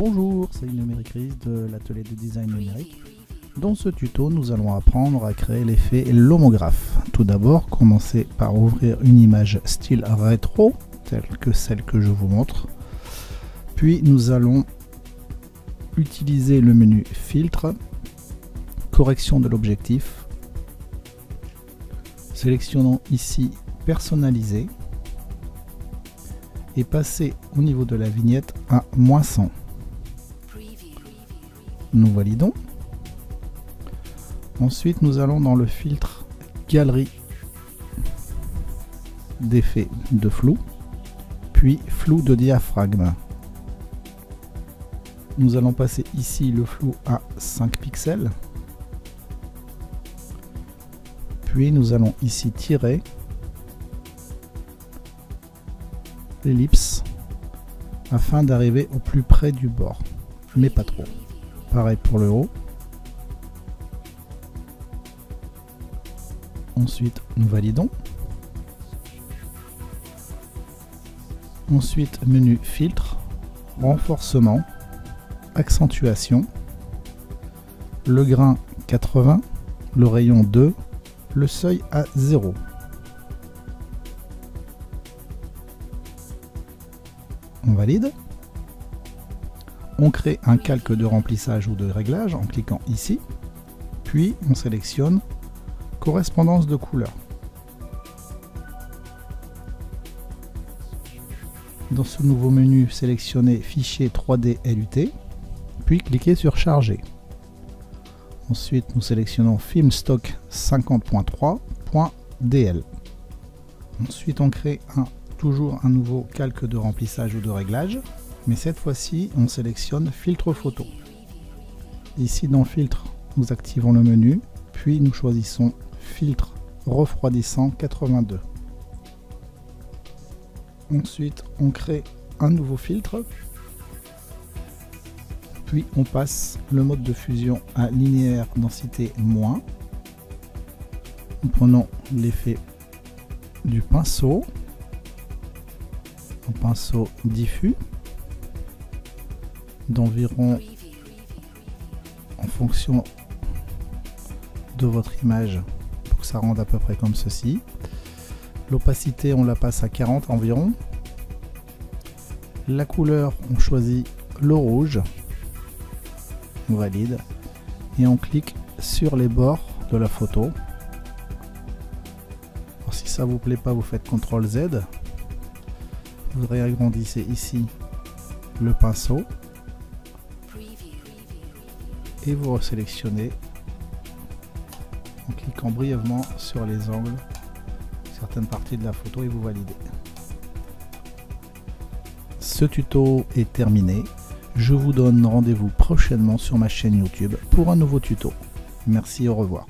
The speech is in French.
Bonjour, c'est Numéricrise de l'atelier de design numérique. Dans ce tuto, nous allons apprendre à créer l'effet lomographe. Tout d'abord, commencez par ouvrir une image style rétro, telle que celle que je vous montre. Puis nous allons utiliser le menu filtre, correction de l'objectif. Sélectionnons ici personnaliser et passer au niveau de la vignette à -100. Nous validons. Ensuite, nous allons dans le filtre galerie d'effet de flou, puis flou de diaphragme. Nous allons passer ici le flou à 5 pixels. Puis nous allons ici tirer l'ellipse afin d'arriver au plus près du bord, mais pas trop. Pareil pour le haut. Ensuite, nous validons. Ensuite, menu filtre, renforcement, accentuation, le grain 80, le rayon 2, le seuil à 0. On valide. On crée un calque de remplissage ou de réglage en cliquant ici, puis on sélectionne correspondance de couleurs. Dans ce nouveau menu, sélectionnez fichier 3D LUT, puis cliquez sur charger. Ensuite, nous sélectionnons film stock 50.3.dl. Ensuite, on crée toujours un nouveau calque de remplissage ou de réglage, mais cette fois-ci, on sélectionne filtre photo. Ici, dans filtre, nous activons le menu, puis nous choisissons filtre refroidissant 82. Ensuite, on crée un nouveau filtre, puis on passe le mode de fusion à linéaire densité moins. Nous prenons l'effet du pinceau, un pinceau diffus d'environ, en fonction de votre image, pour que ça rende à peu près comme ceci. L'opacité, on la passe à 40 environ. La couleur, on choisit le rouge. On valide et on clique sur les bords de la photo. Alors, si ça vous plaît pas, vous faites CTRL Z. Vous réagrandissez ici le pinceau et vous resélectionnez en cliquant brièvement sur les angles, certaines parties de la photo, et vous validez. Ce tuto est terminé. Je vous donne rendez-vous prochainement sur ma chaîne YouTube pour un nouveau tuto. Merci, au revoir.